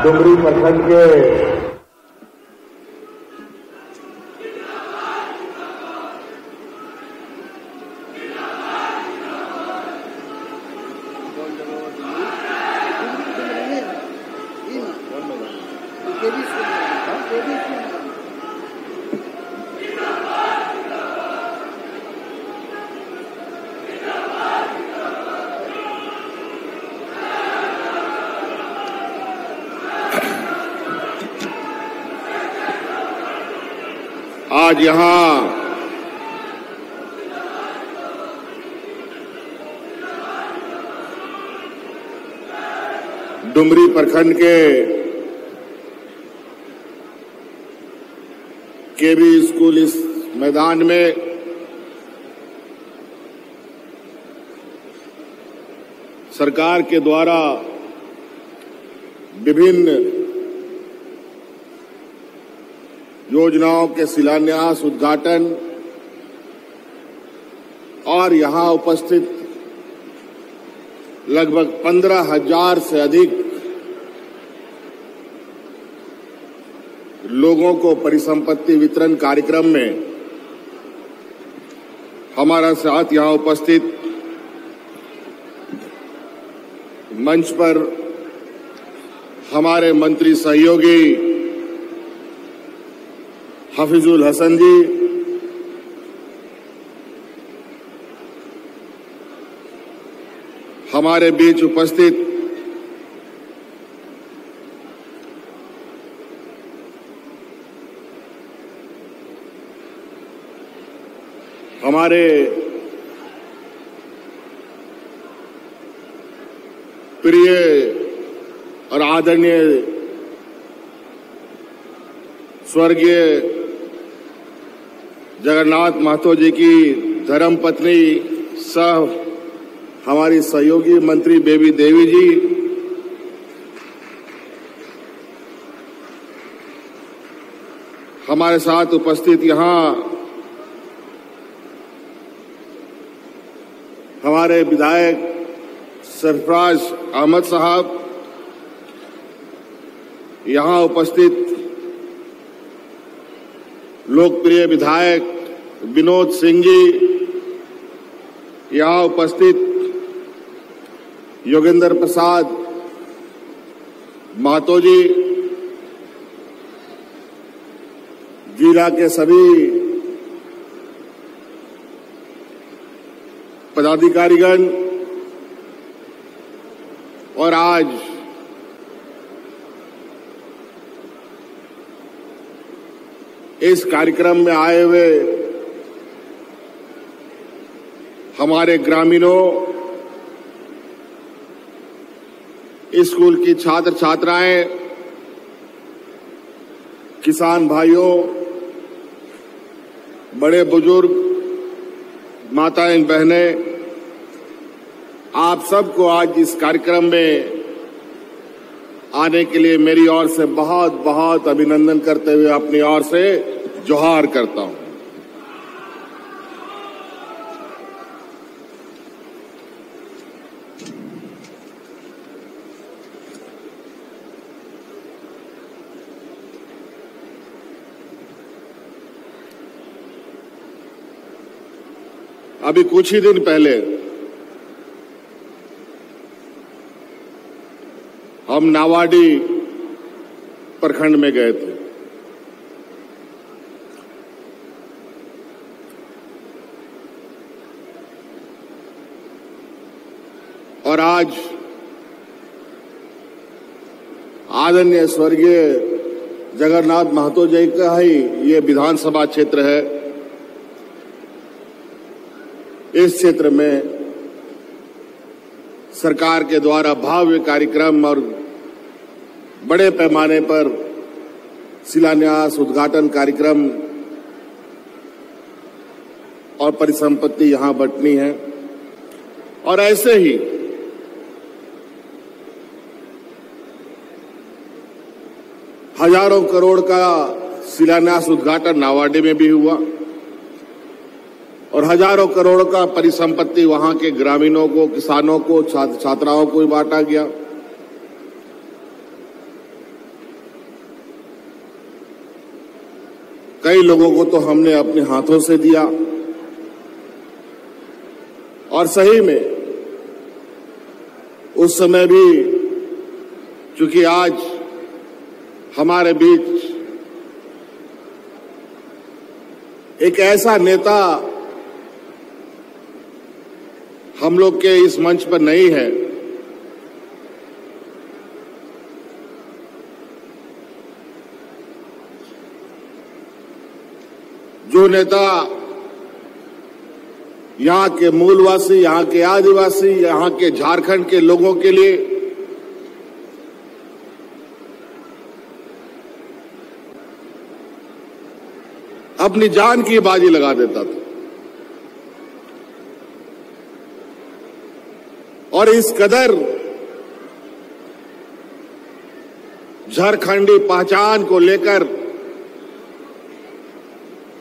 डुमरी प्रखंड के आज यहां डुमरी प्रखंड के केबी स्कूल इस मैदान में सरकार के द्वारा विभिन्न योजनाओं के शिलान्यास, उद्घाटन और यहां उपस्थित लगभग 15,000 से अधिक लोगों को परिसंपत्ति वितरण कार्यक्रम में हमारा साथ यहां उपस्थित मंच पर हमारे मंत्री सहयोगी हफीजुल हसन जी, हमारे बीच उपस्थित हमारे प्रिय और आदरणीय स्वर्गीय जगन्नाथ महतो जी की धर्मपत्नी सह हमारी सहयोगी मंत्री बेबी देवी जी, हमारे साथ उपस्थित यहां हमारे विधायक सरफराज अहमद साहब, यहां उपस्थित लोकप्रिय विधायक विनोद सिंह जी, यहां उपस्थित योगेंद्र प्रसाद महतो जी, जिला के सभी पदाधिकारीगण और आज इस कार्यक्रम में आए हुए हमारे ग्रामीणों, स्कूल की छात्र छात्राएं, किसान भाइयों, बड़े बुजुर्ग, माताएं बहनें, आप सबको आज इस कार्यक्रम में आने के लिए मेरी ओर से बहुत बहुत अभिनंदन करते हुए अपनी ओर से जोहार करता हूं। अभी कुछ ही दिन पहले हम नावाडी प्रखंड में गए थे। और आज आदरणीय स्वर्गीय जगन्नाथ महतो जी का ही ये विधानसभा क्षेत्र है। इस क्षेत्र में सरकार के द्वारा भव्य कार्यक्रम और बड़े पैमाने पर शिलान्यास, उद्घाटन कार्यक्रम और परिसंपत्ति यहां बंटनी है। और ऐसे ही हजारों करोड़ का शिलान्यास, उद्घाटन नावाडी में भी हुआ और हजारों करोड़ का परिसंपत्ति वहां के ग्रामीणों को, किसानों को, छात्राओं को बांटा गया। कई लोगों को तो हमने अपने हाथों से दिया। और सही में उस समय भी, चूंकि आज हमारे बीच एक ऐसा नेता हम लोग के इस मंच पर नहीं है, जो नेता यहां के मूलवासी, यहां के आदिवासी, यहां के झारखंड के लोगों के लिए अपनी जान की बाजी लगा देता था। और इस कदर झारखंडी पहचान को लेकर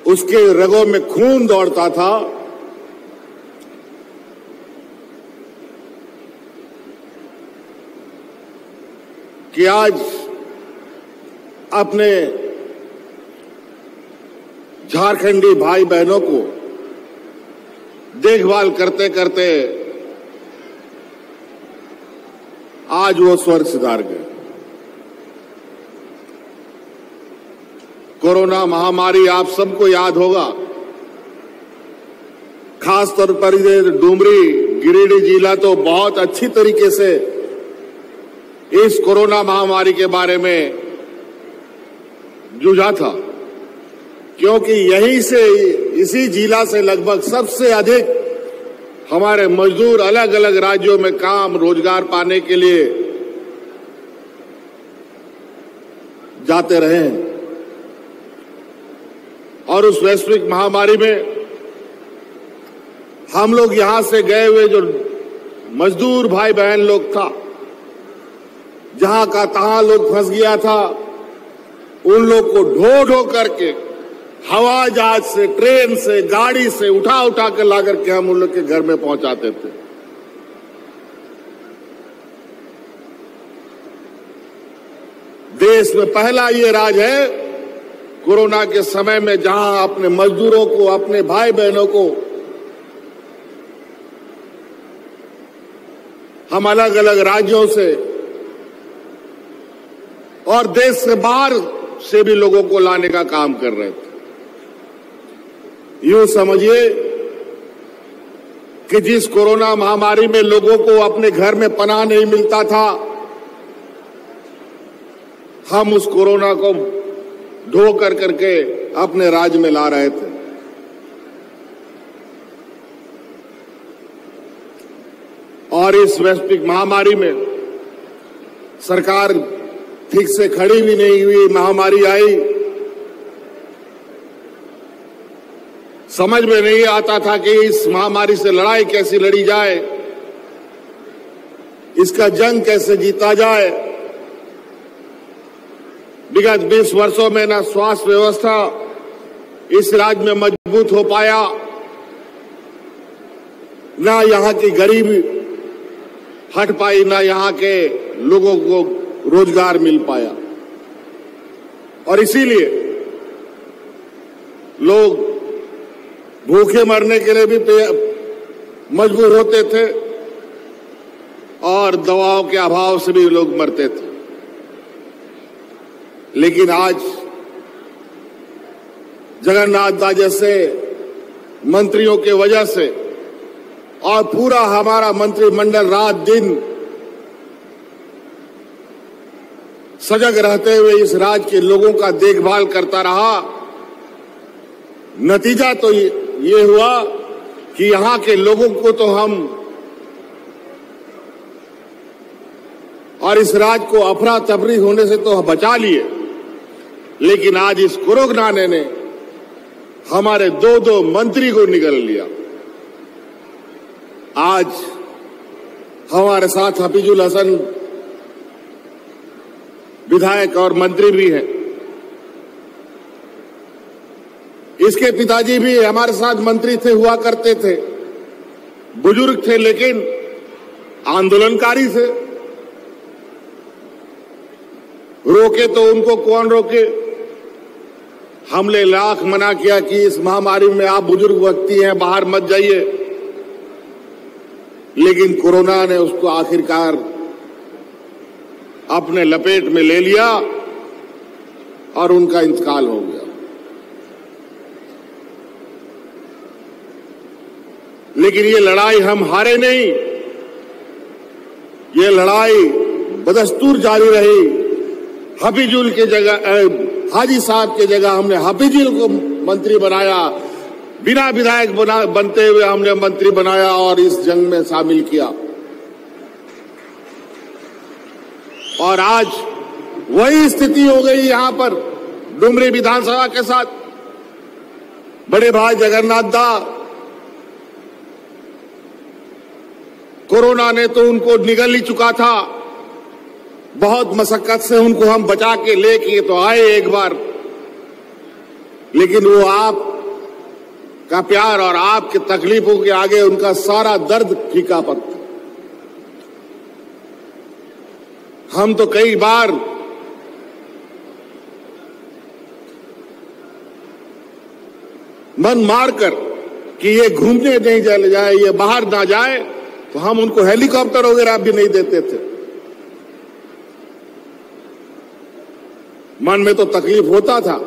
उसके रगों में खून दौड़ता था कि आज अपने झारखंडी भाई बहनों को देखभाल करते करते आज वो स्वर्ग सिधार गए। कोरोना महामारी आप सबको याद होगा, खासतौर पर ये डुमरी गिरिडीह जिला तो बहुत अच्छी तरीके से इस कोरोना महामारी के बारे में जूझा था, क्योंकि यहीं से, इसी जिला से लगभग सबसे अधिक हमारे मजदूर अलग अलग राज्यों में काम रोजगार पाने के लिए जाते रहे हैं। और उस वैश्विक महामारी में हम लोग यहां से गए हुए जो मजदूर भाई बहन लोग था, जहां का तहां लोग फंस गया था, उन लोग को ढो ढो करके हवाई जहाज से, ट्रेन से, गाड़ी से उठा उठा कर ला करके हम उन लोग के घर में पहुंचाते थे। देश में पहला ये राज है कोरोना के समय में, जहां अपने मजदूरों को, अपने भाई बहनों को हम अलग अलग राज्यों से और देश से बाहर से भी लोगों को लाने का काम कर रहे थे। यूं समझिए कि जिस कोरोना महामारी में लोगों को अपने घर में पनाह नहीं मिलता था, हम उस कोरोना को ढो कर करके अपने राज्य में ला रहे थे। और इस वैश्विक महामारी में सरकार ठीक से खड़ी भी नहीं हुई। महामारी आई, समझ में नहीं आता था कि इस महामारी से लड़ाई कैसे लड़ी जाए, इसका जंग कैसे जीता जाए। विगत 20 वर्षों में न स्वास्थ्य व्यवस्था इस राज्य में मजबूत हो पाया, न यहां की गरीबी हट पाई, न यहां के लोगों को रोजगार मिल पाया। और इसीलिए लोग भूखे मरने के लिए भी मजबूर होते थे और दवाओं के अभाव से भी लोग मरते थे। लेकिन आज जगन्नाथ दास जैसे मंत्रियों के वजह से और पूरा हमारा मंत्रिमंडल रात दिन सजग रहते हुए इस राज्य के लोगों का देखभाल करता रहा। नतीजा तो ये हुआ कि यहां के लोगों को तो हम और इस राज्य को अफरा तफरी होने से तो बचा लिए, लेकिन आज इस कोरोना ने हमारे दो मंत्री को निगल लिया। आज हमारे साथ हफीजुल हसन विधायक और मंत्री भी हैं। इसके पिताजी भी हमारे साथ मंत्री थे, हुआ करते थे, बुजुर्ग थे, लेकिन आंदोलनकारी थे। रोके तो उनको कौन रोके। हमने लाख मना किया कि इस महामारी में आप बुजुर्ग व्यक्ति हैं, बाहर मत जाइए, लेकिन कोरोना ने उसको आखिरकार अपने लपेट में ले लिया और उनका इंतकाल हो गया। लेकिन ये लड़ाई हम हारे नहीं, ये लड़ाई बदस्तूर जारी रही। हफीजुल के जगह हाजी साहब के जगह हमने हफीजुल को मंत्री बनाया, बिना विधायक बनते हुए हमने मंत्री बनाया और इस जंग में शामिल किया। और आज वही स्थिति हो गई यहां पर डुमरी विधानसभा के साथ। बड़े भाई जगन्नाथ दा, कोरोना ने तो उनको निगल ही चुका था, बहुत मशक्कत से उनको हम बचा के लेके तो आए एक बार, लेकिन वो आप का प्यार और आपके तकलीफों के आगे उनका सारा दर्द फीका पड़ता। हम तो कई बार मन मारकर कि ये घूमने नहीं चले जाए, ये बाहर ना जाए, तो हम उनको हेलीकॉप्टर वगैरह भी नहीं देते थे। मन में तो तकलीफ होता था,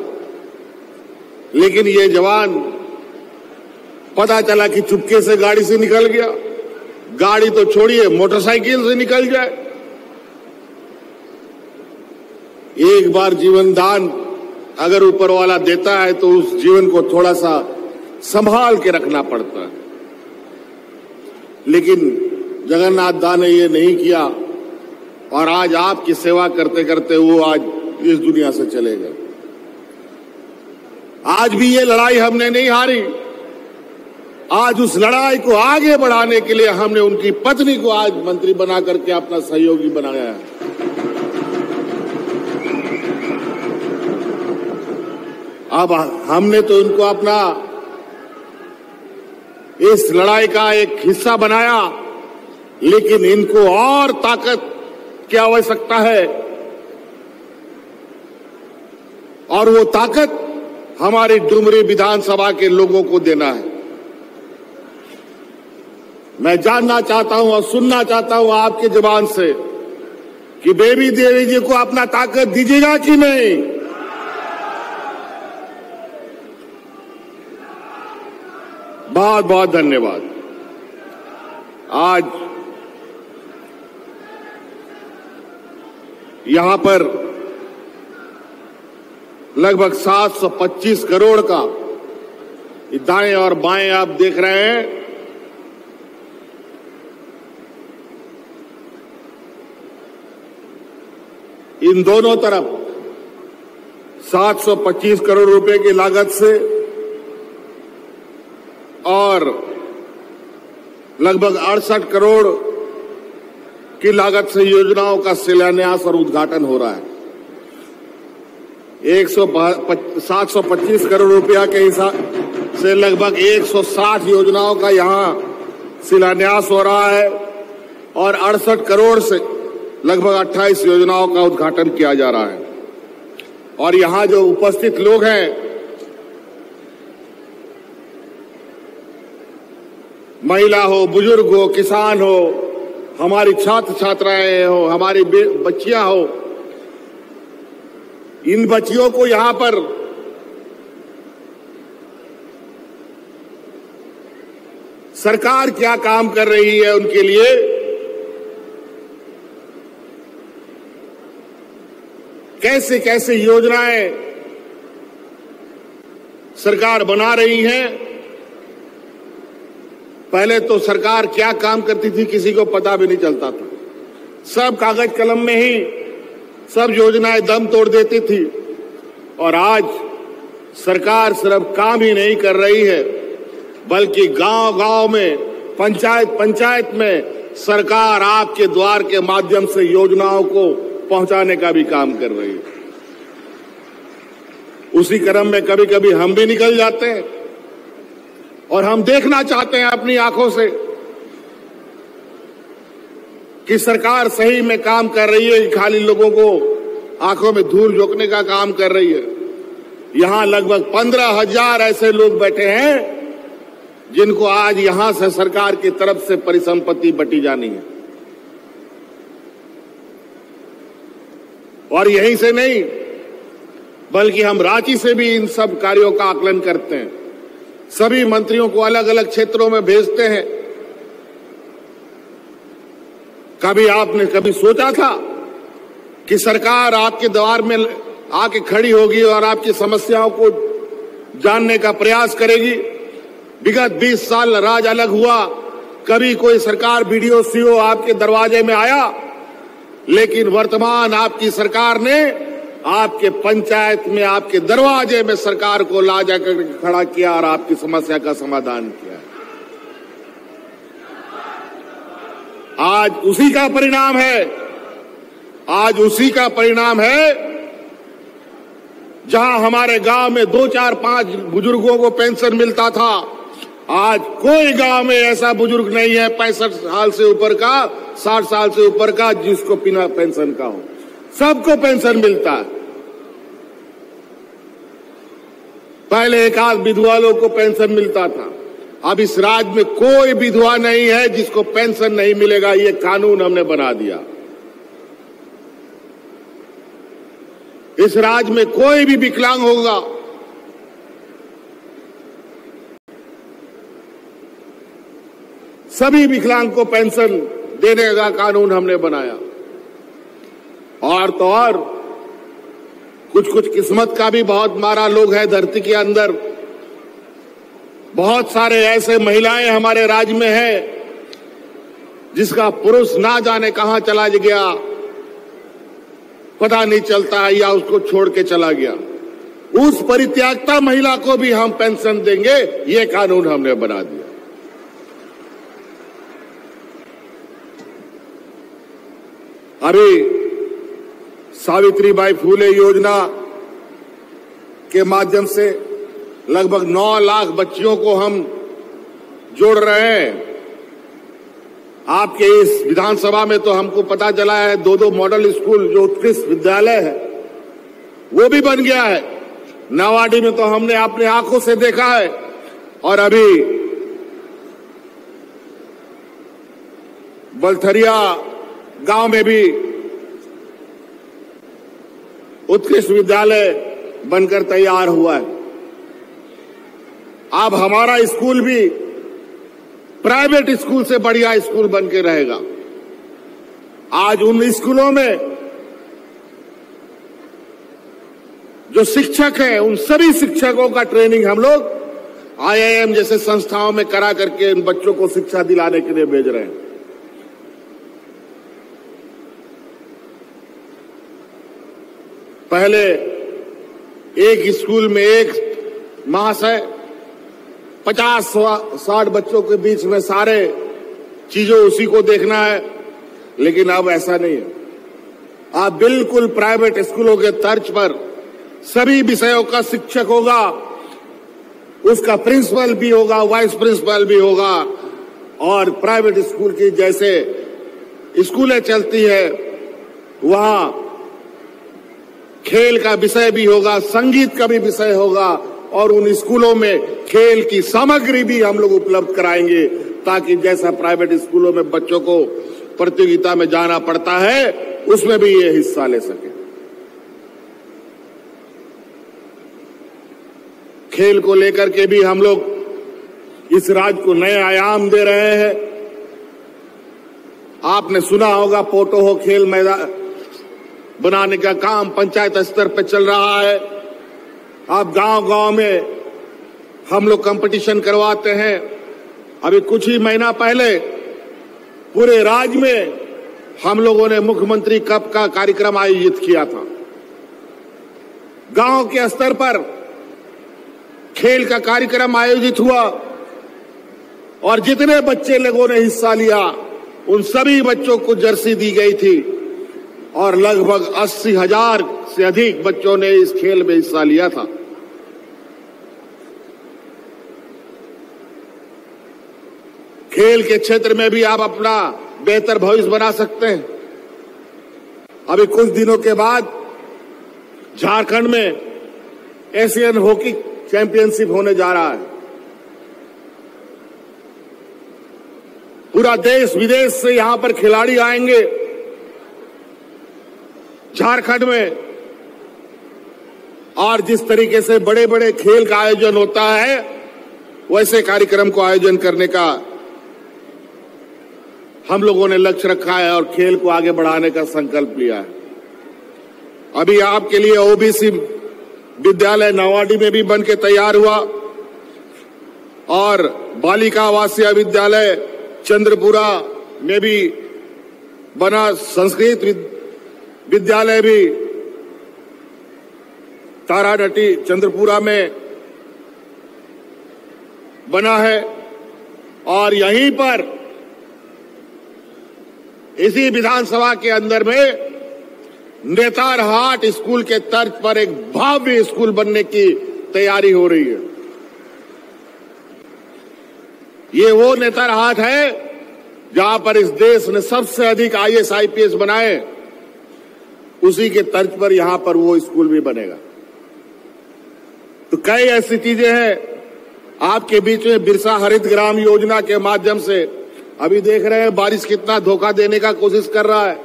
लेकिन ये जवान पता चला कि चुपके से गाड़ी से निकल गया, गाड़ी तो छोड़िए मोटरसाइकिल से निकल जाए। एक बार जीवन दान अगर ऊपर वाला देता है तो उस जीवन को थोड़ा सा संभाल के रखना पड़ता है, लेकिन जगन्नाथ दा ने ये नहीं किया और आज आपकी सेवा करते करते वो आज इस दुनिया से चले गए। आज भी ये लड़ाई हमने नहीं हारी। आज उस लड़ाई को आगे बढ़ाने के लिए हमने उनकी पत्नी को आज मंत्री बना करके अपना सहयोगी बनाया है। अब हमने तो इनको अपना इस लड़ाई का एक हिस्सा बनाया, लेकिन इनको और ताकत की आवश्यकता है और वो ताकत हमारी डुमरी विधानसभा के लोगों को देना है। मैं जानना चाहता हूं और सुनना चाहता हूं आपके जुबान से कि बेबी देवी जी को अपना ताकत दीजिएगा कि नहीं। बहुत बहुत धन्यवाद। आज यहां पर लगभग 725 करोड़ का दाएं और बाएं आप देख रहे हैं, इन दोनों तरफ 725 करोड़ रुपए की लागत से और लगभग 68 करोड़ की लागत से योजनाओं का शिलान्यास और उद्घाटन हो रहा है। 725 करोड़ रुपया के हिसाब से लगभग 160 योजनाओं का यहां शिलान्यास हो रहा है और 68 करोड़ से लगभग 28 योजनाओं का उद्घाटन किया जा रहा है। और यहां जो उपस्थित लोग हैं, महिला हो, बुजुर्ग हो, किसान हो, हमारी छात्र छात्राएं हो, हमारी बच्चियां हो, इन बच्चियों को यहां पर सरकार क्या काम कर रही है उनके लिए, कैसे कैसे योजनाएं सरकार बना रही है। पहले तो सरकार क्या काम करती थी किसी को पता भी नहीं चलता था, सब कागज कलम में ही सब योजनाएं दम तोड़ देती थी। और आज सरकार सिर्फ काम ही नहीं कर रही है, बल्कि गांव-गांव में, पंचायत में सरकार आपके द्वार के माध्यम से योजनाओं को पहुंचाने का भी काम कर रही है। उसी क्रम में कभी कभी हम भी निकल जाते हैं और हम देखना चाहते हैं अपनी आंखों से कि सरकार सही में काम कर रही है, खाली लोगों को आंखों में धूल झोंकने का काम कर रही है। यहां लगभग 15,000 ऐसे लोग बैठे हैं जिनको आज यहां से सरकार की तरफ से परिसंपत्ति बंटी जानी है। और यहीं से नहीं, बल्कि हम रांची से भी इन सब कार्यों का आकलन करते हैं। सभी मंत्रियों को अलग अलग क्षेत्रों में भेजते हैं। कभी आपने कभी सोचा था कि सरकार आपके द्वार में आके खड़ी होगी और आपकी समस्याओं को जानने का प्रयास करेगी? विगत 20 साल राज अलग हुआ, कभी कोई सरकार बीडीओ सीओ आपके दरवाजे में आया? लेकिन वर्तमान आपकी सरकार ने आपके पंचायत में, आपके दरवाजे में सरकार को ला जाकर खड़ा किया और आपकी समस्या का समाधान किया। आज उसी का परिणाम है, आज उसी का परिणाम है जहां हमारे गांव में 2, 4, 5 बुजुर्गों को पेंशन मिलता था, आज कोई गांव में ऐसा बुजुर्ग नहीं है 65 साल से ऊपर का, 60 साल से ऊपर का जिसको बिना पेंशन का हो। सबको पेंशन मिलता है। पहले एक आध विधवा लोग को पेंशन मिलता था, अब इस राज्य में कोई विधवा नहीं है जिसको पेंशन नहीं मिलेगा। ये कानून हमने बना दिया। इस राज्य में कोई भी विकलांग होगा, सभी विकलांग को पेंशन देने का कानून हमने बनाया। और तो और कुछ किस्मत का भी बहुत मारा लोग है धरती के अंदर। बहुत सारे ऐसे महिलाएं हमारे राज्य में हैं जिसका पुरुष ना जाने कहां चला गया, पता नहीं चलता है, या उसको छोड़ के चला गया। उस परित्यागता महिला को भी हम पेंशन देंगे, ये कानून हमने बना दिया। अभी सावित्रीबाई फूले योजना के माध्यम से लगभग 9 लाख बच्चियों को हम जोड़ रहे हैं। आपके इस विधानसभा में तो हमको पता चला है 2 मॉडल स्कूल जो उत्कृष्ट विद्यालय है वो भी बन गया है। नावाडी में तो हमने अपने आंखों से देखा है। और अभी बलथरिया गांव में भी उत्कृष्ट विद्यालय बनकर तैयार हुआ है। अब हमारा स्कूल भी प्राइवेट स्कूल से बढ़िया स्कूल बन के रहेगा। आज उन स्कूलों में जो शिक्षक हैं, उन सभी शिक्षकों का ट्रेनिंग हम लोग IIM जैसे संस्थाओं में करा करके इन बच्चों को शिक्षा दिलाने के लिए भेज रहे हैं। पहले एक स्कूल में एक महाशय 50-60 बच्चों के बीच में सारे चीजों उसी को देखना है, लेकिन अब ऐसा नहीं है। आप बिल्कुल प्राइवेट स्कूलों के तर्ज पर सभी विषयों का शिक्षक होगा, उसका प्रिंसिपल भी होगा, वाइस प्रिंसिपल भी होगा। और प्राइवेट स्कूल की जैसे स्कूलें चलती है वहां खेल का विषय भी होगा, संगीत का भी विषय होगा, और उन स्कूलों में खेल की सामग्री भी हम लोग उपलब्ध कराएंगे ताकि जैसा प्राइवेट स्कूलों में बच्चों को प्रतियोगिता में जाना पड़ता है उसमें भी ये हिस्सा ले सके। खेल को लेकर के भी हम लोग इस राज्य को नए आयाम दे रहे हैं। आपने सुना होगा पोटो खेल मैदान बनाने का काम पंचायत स्तर पर चल रहा है। अब गांव-गांव में हम लोग कंपटीशन करवाते हैं। अभी कुछ ही महीना पहले पूरे राज्य में हम लोगों ने मुख्यमंत्री कप का कार्यक्रम आयोजित किया था। गांव के स्तर पर खेल का कार्यक्रम आयोजित हुआ और जितने बच्चे लोगों ने हिस्सा लिया उन सभी बच्चों को जर्सी दी गई थी और लगभग 80,000 से अधिक बच्चों ने इस खेल में हिस्सा लिया था। खेल के क्षेत्र में भी आप अपना बेहतर भविष्य बना सकते हैं। अभी कुछ दिनों के बाद झारखंड में एशियन हॉकी चैंपियनशिप होने जा रहा है। पूरा देश विदेश से यहां पर खिलाड़ी आएंगे झारखंड में, और जिस तरीके से बड़े बड़े खेल का आयोजन होता है वैसे कार्यक्रम को आयोजन करने का हम लोगों ने लक्ष्य रखा है और खेल को आगे बढ़ाने का संकल्प लिया है। अभी आपके लिए ओबीसी विद्यालय नवाडी में भी बन के तैयार हुआ और बालिका आवासीय विद्यालय चंद्रपुरा में भी बना, संस्कृत विद्यालय भी तारानटी चंद्रपुरा में बना है, और यहीं पर इसी विधानसभा के अंदर में नेतारहाट स्कूल के तर्ज पर एक भव्य स्कूल बनने की तैयारी हो रही है। ये वो नेतारहाट है जहां पर इस देश ने सबसे अधिक आईएएस आईपीएस बनाए, उसी के तर्ज पर यहां पर वो स्कूल भी बनेगा। तो कई ऐसी चीजें हैं आपके बीच में। बिरसा हरित ग्राम योजना के माध्यम से अभी देख रहे हैं बारिश कितना धोखा देने का कोशिश कर रहा है,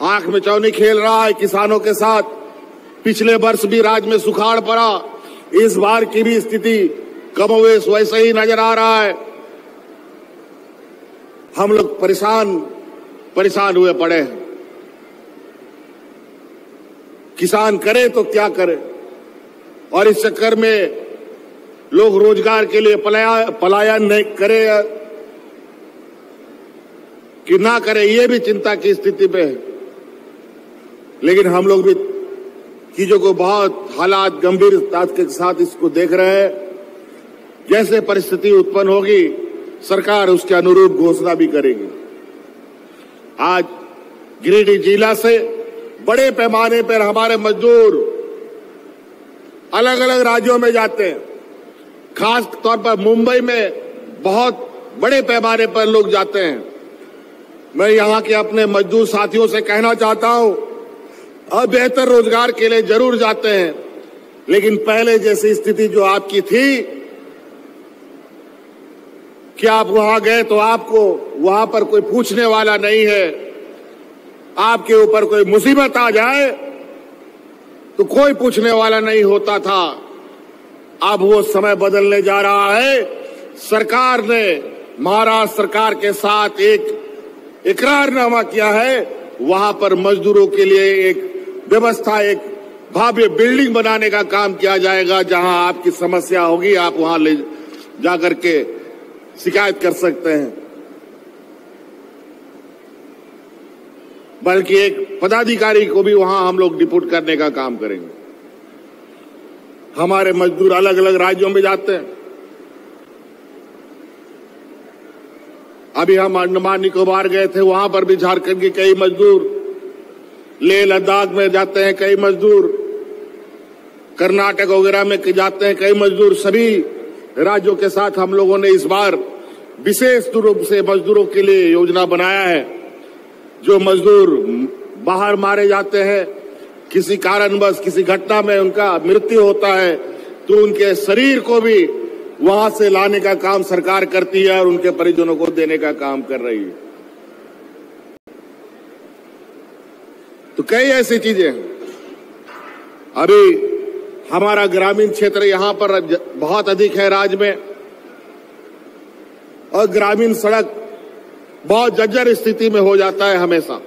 आंख में चौनी खेल रहा है किसानों के साथ। पिछले वर्ष भी राज्य में सुखाड़ पड़ा, इस बार की भी स्थिति कमोवेश वैसे ही नजर आ रहा है। हम लोग परेशान हुए पड़े हैं। किसान करे तो क्या करे, और इस चक्कर में लोग रोजगार के लिए पलायन नहीं करे कि ना करे, ये भी चिंता की स्थिति पे है। लेकिन हम लोग भी चीजों को बहुत हालात गंभीरता के साथ इसको देख रहे हैं। जैसे परिस्थिति उत्पन्न होगी सरकार उसके अनुरूप घोषणा भी करेगी। आज गिरिडीह जिला से बड़े पैमाने पर हमारे मजदूर अलग अलग राज्यों में जाते हैं, खास तौर पर मुंबई में बहुत बड़े पैमाने पर लोग जाते हैं। मैं यहां के अपने मजदूर साथियों से कहना चाहता हूं, अब बेहतर रोजगार के लिए जरूर जाते हैं, लेकिन पहले जैसी स्थिति जो आपकी थी कि आप वहां गए तो आपको वहां पर कोई पूछने वाला नहीं है, आपके ऊपर कोई मुसीबत आ जाए तो कोई पूछने वाला नहीं होता था। अब वो समय बदलने जा रहा है। सरकार ने महाराष्ट्र सरकार के साथ एक इकरारनामा किया है, वहां पर मजदूरों के लिए एक व्यवस्था, एक भव्य बिल्डिंग बनाने का काम किया जाएगा। जहां आपकी समस्या होगी आप वहां ले जाकर के शिकायत कर सकते हैं। बल्कि एक पदाधिकारी को भी वहां हम लोग डिप्यूट करने का काम करेंगे। हमारे मजदूर अलग अलग राज्यों में जाते हैं। अभी हम अंडमान निकोबार गए थे, वहां पर भी झारखंड के कई मजदूर, लेह लद्दाख में जाते हैं कई मजदूर, कर्नाटक वगैरह में जाते हैं कई मजदूर। सभी राज्यों के साथ हम लोगों ने इस बार विशेष रूप से मजदूरों के लिए योजना बनाया है। जो मजदूर बाहर मारे जाते हैं, किसी कारणवश किसी घटना में उनका मृत्यु होता है, तो उनके शरीर को भी वहां से लाने का काम सरकार करती है और उनके परिजनों को देने का काम कर रही है। तो कई ऐसी चीजें हैं। अभी हमारा ग्रामीण क्षेत्र यहां पर बहुत अधिक है राज्य में, और ग्रामीण सड़क बहुत जर्जर स्थिति में हो जाता है हमेशा।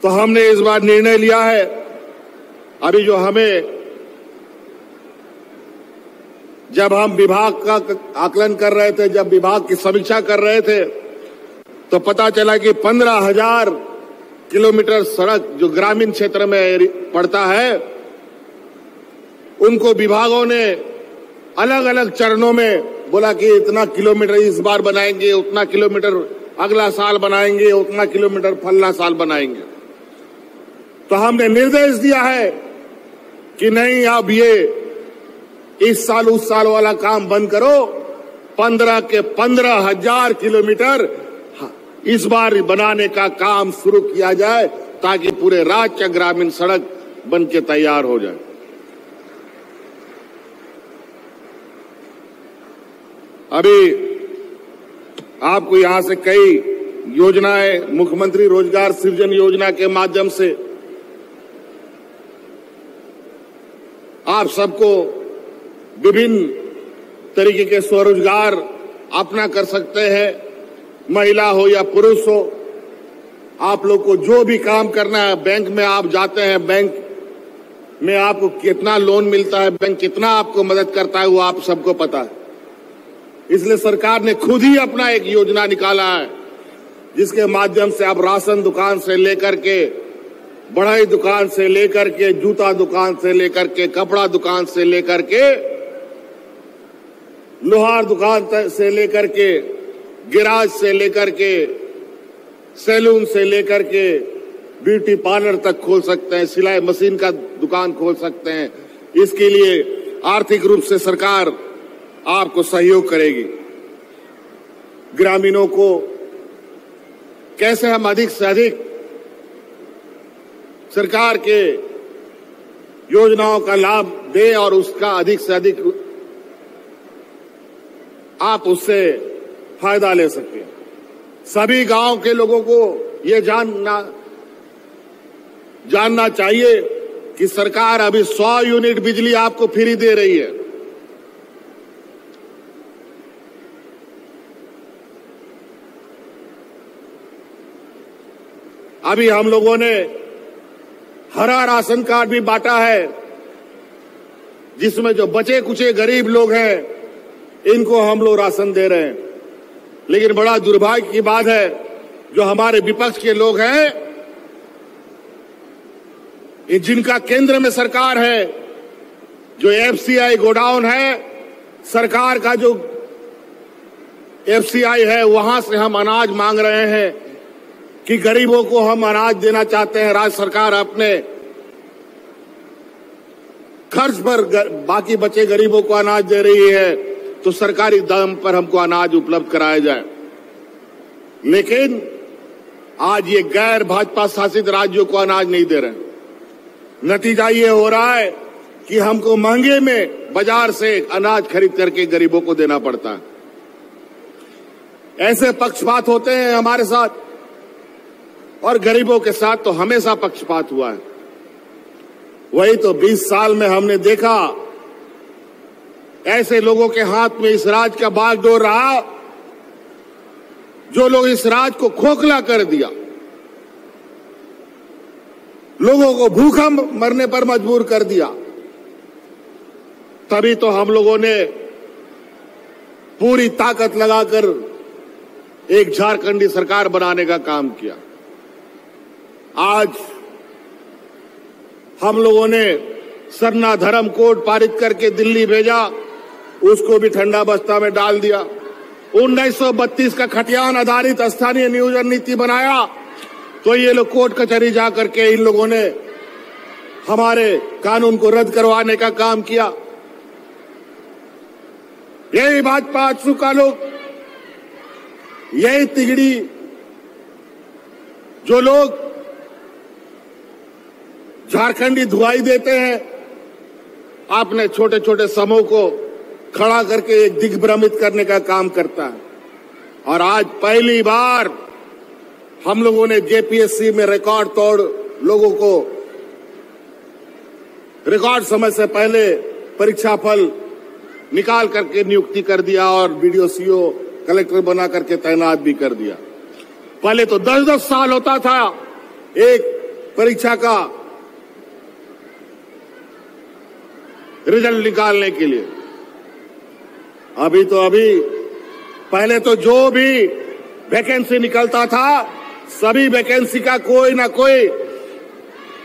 तो हमने इस बार निर्णय लिया है, अभी जो हमें जब हम विभाग का आकलन कर रहे थे, जब विभाग की समीक्षा कर रहे थे, तो पता चला कि 15,000 किलोमीटर सड़क जो ग्रामीण क्षेत्र में पड़ता है, उनको विभागों ने अलग अलग चरणों में बोला कि इतना किलोमीटर इस बार बनाएंगे, उतना किलोमीटर अगला साल बनाएंगे, उतना किलोमीटर फलना साल बनाएंगे। तो हमने निर्देश दिया है कि नहीं, अब ये इस साल उस साल वाला काम बंद करो, 15 के 15,000 किलोमीटर इस बार बनाने का काम शुरू किया जाए, ताकि पूरे राज्य का ग्रामीण सड़क बन के तैयार हो जाए। अभी आपको यहां से कई योजनाएं, मुख्यमंत्री रोजगार सृजन योजना के माध्यम से आप सबको विभिन्न तरीके के स्वरोजगार अपना कर सकते हैं। महिला हो या पुरुष हो, आप लोग को जो भी काम करना है, बैंक में आप जाते हैं, बैंक में आपको कितना लोन मिलता है, बैंक कितना आपको मदद करता है, वो आप सबको पता है। इसलिए सरकार ने खुद ही अपना एक योजना निकाला है, जिसके माध्यम से आप राशन दुकान से लेकर के, बढ़ई दुकान से लेकर के, जूता दुकान से लेकर के, कपड़ा दुकान से लेकर के, लोहार दुकान से लेकर के, गैराज से लेकर के, सैलून से लेकर के, ब्यूटी पार्लर तक खोल सकते हैं, सिलाई मशीन का दुकान खोल सकते हैं। इसके लिए आर्थिक रूप से सरकार आपको सहयोग करेगी। ग्रामीणों को कैसे हम अधिक से अधिक सरकार के योजनाओं का लाभ दें और उसका अधिक से अधिक आप उससे फायदा ले सकें। सभी गांव के लोगों को ये जानना चाहिए कि सरकार अभी 100 यूनिट बिजली आपको फ्री दे रही है। अभी हम लोगों ने हरा राशन कार्ड भी बांटा है, जिसमें जो बचे कुचे गरीब लोग हैं इनको हम लोग राशन दे रहे हैं। लेकिन बड़ा दुर्भाग्य की बात है, जो हमारे विपक्ष के लोग हैं, जिनका केंद्र में सरकार है, जो एफसीआई गोडाउन है, सरकार का जो एफसीआई है, वहां से हम अनाज मांग रहे हैं कि गरीबों को हम अनाज देना चाहते हैं। राज्य सरकार अपने खर्च पर बाकी बचे गरीबों को अनाज दे रही है, तो सरकारी दाम पर हमको अनाज उपलब्ध कराया जाए। लेकिन आज ये गैर भाजपा शासित राज्यों को अनाज नहीं दे रहे। नतीजा ये हो रहा है कि हमको महंगे में बाजार से अनाज खरीद करके गरीबों को देना पड़ता है। ऐसे पक्षपात होते हैं हमारे साथ, और गरीबों के साथ तो हमेशा पक्षपात हुआ है। वही तो 20 साल में हमने देखा, ऐसे लोगों के हाथ में इस राज का बागडोर रहा, जो लोग इस राज को खोखला कर दिया, लोगों को भूखा मरने पर मजबूर कर दिया। तभी तो हम लोगों ने पूरी ताकत लगाकर एक झारखंडी सरकार बनाने का काम किया। आज हम लोगों ने सरना धर्म कोड पारित करके दिल्ली भेजा, उसको भी ठंडा बस्ता में डाल दिया। 1932 का खतियान आधारित स्थानीय नियोजन नीति बनाया, तो ये लोग कोर्ट कचहरी जा करके इन लोगों ने हमारे कानून को रद्द करवाने का काम किया। यही भाजपा आजसू का लोग, यही तिगड़ी जो लोग झारखंडी धुआई देते हैं, अपने छोटे छोटे समूह को खड़ा करके एक दिग्भ्रमित करने का काम करता है। और आज पहली बार हम लोगों ने जेपीएससी में रिकॉर्ड तोड़ लोगों को रिकॉर्ड समय से पहले परीक्षा फल निकाल करके नियुक्ति कर दिया और वीडियो सीओ कलेक्टर बना करके तैनात भी कर दिया। पहले तो 10-10 साल होता था एक परीक्षा का रिजल्ट निकालने के लिए। अभी पहले तो जो भी वैकेंसी निकलता था, सभी वैकेंसी का कोई ना कोई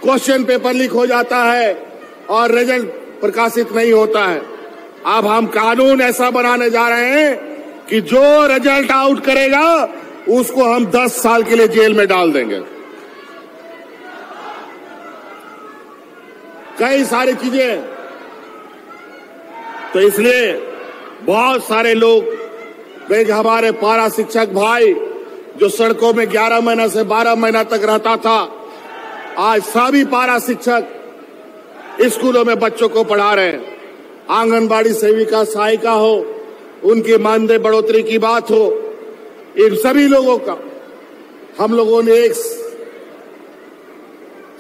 क्वेश्चन पेपर लीक हो जाता है और रिजल्ट प्रकाशित नहीं होता है। अब हम कानून ऐसा बनाने जा रहे हैं कि जो रिजल्ट आउट करेगा उसको हम 10 साल के लिए जेल में डाल देंगे। कई सारी चीजें, तो इसलिए बहुत सारे लोग, हमारे पारा शिक्षक भाई जो सड़कों में 11 महीना से 12 महीना तक रहता था, आज सभी पारा शिक्षक स्कूलों में बच्चों को पढ़ा रहे हैं। आंगनबाड़ी सेविका, सहायिका हो, उनकी मानदेय बढ़ोतरी की बात हो, इन सभी लोगों का हम लोगों ने एक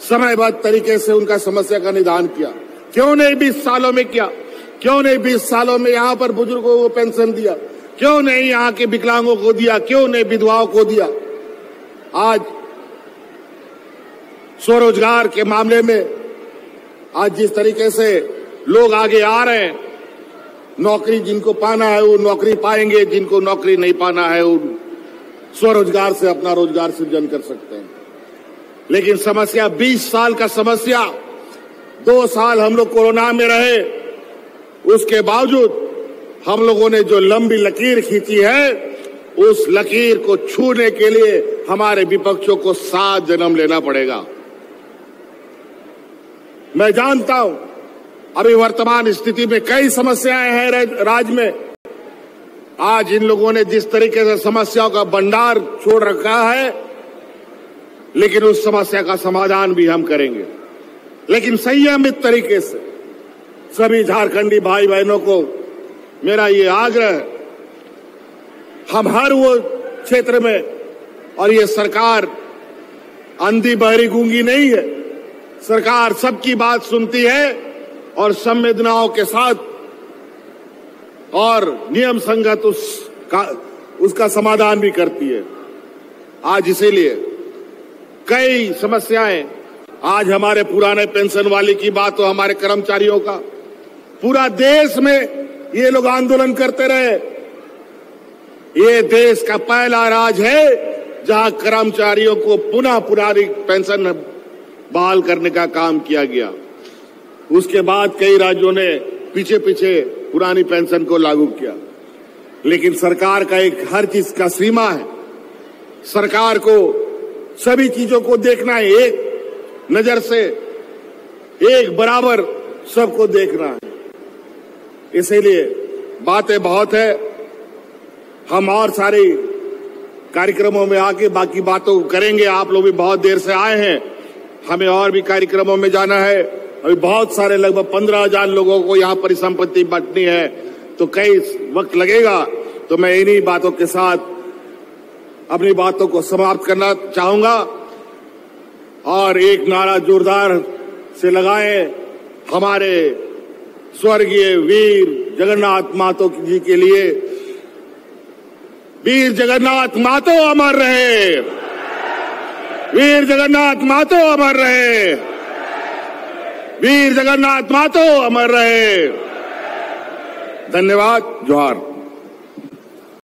समयबद्ध तरीके से उनका समस्या का निदान किया। क्यों नहीं 20 सालों में किया? क्यों नहीं 20 सालों में यहां पर बुजुर्गों को पेंशन दिया? क्यों नहीं यहां के विकलांगों को दिया? क्यों नहीं विधवाओं को दिया? आज स्वरोजगार के मामले में आज जिस तरीके से लोग आगे आ रहे हैं, नौकरी जिनको पाना है वो नौकरी पाएंगे, जिनको नौकरी नहीं पाना है वो स्वरोजगार से अपना रोजगार सृजन कर सकते हैं। लेकिन समस्या 20 साल का समस्या, 2 साल हम लोग कोरोना में रहे, उसके बावजूद हम लोगों ने जो लंबी लकीर खींची है, उस लकीर को छूने के लिए हमारे विपक्षों को 7 जन्म लेना पड़ेगा। मैं जानता हूं अभी वर्तमान स्थिति में कई समस्याएं हैं राज्य में। आज इन लोगों ने जिस तरीके से समस्याओं का भंडार छोड़ रखा है, लेकिन उस समस्या का समाधान भी हम करेंगे, लेकिन संयमित तरीके से। सभी झारखंडी भाई बहनों को मेरा ये आग्रह है, हम हर वो क्षेत्र में, और ये सरकार अंधी बहरी गूंगी नहीं है, सरकार सबकी बात सुनती है और संवेदनाओं के साथ और नियम संगत उसका समाधान भी करती है। आज इसीलिए कई समस्याएं, आज हमारे पुराने पेंशन वाले की बात हो, हमारे कर्मचारियों का, पूरा देश में ये लोग आंदोलन करते रहे। ये देश का पहला राज्य है जहां कर्मचारियों को पुनः पुरानी पेंशन बहाल करने का काम किया गया। उसके बाद कई राज्यों ने पीछे पीछे पुरानी पेंशन को लागू किया, लेकिन सरकार का एक हर चीज का सीमा है। सरकार को सभी चीजों को देखना है, एक नजर से, एक बराबर सबको देखना है। इसीलिए बातें बहुत है, हम और सारे कार्यक्रमों में आके बाकी बातों करेंगे। आप लोग भी बहुत देर से आए हैं, हमें और भी कार्यक्रमों में जाना है। अभी बहुत सारे लगभग 15,000 लोगों को यहाँ परिसंपत्ति बांटनी है, तो कई वक्त लगेगा। तो मैं इन्हीं बातों के साथ अपनी बातों को समाप्त करना चाहूंगा और एक नारा जोरदार से लगाएं, हमारे स्वर्गीय वीर जगन्नाथ महतो जी के लिए। वीर जगन्नाथ महतो अमर रहे, वीर जगन्नाथ महतो अमर रहे, वीर जगन्नाथ महतो अमर रहे। धन्यवाद। जोहार।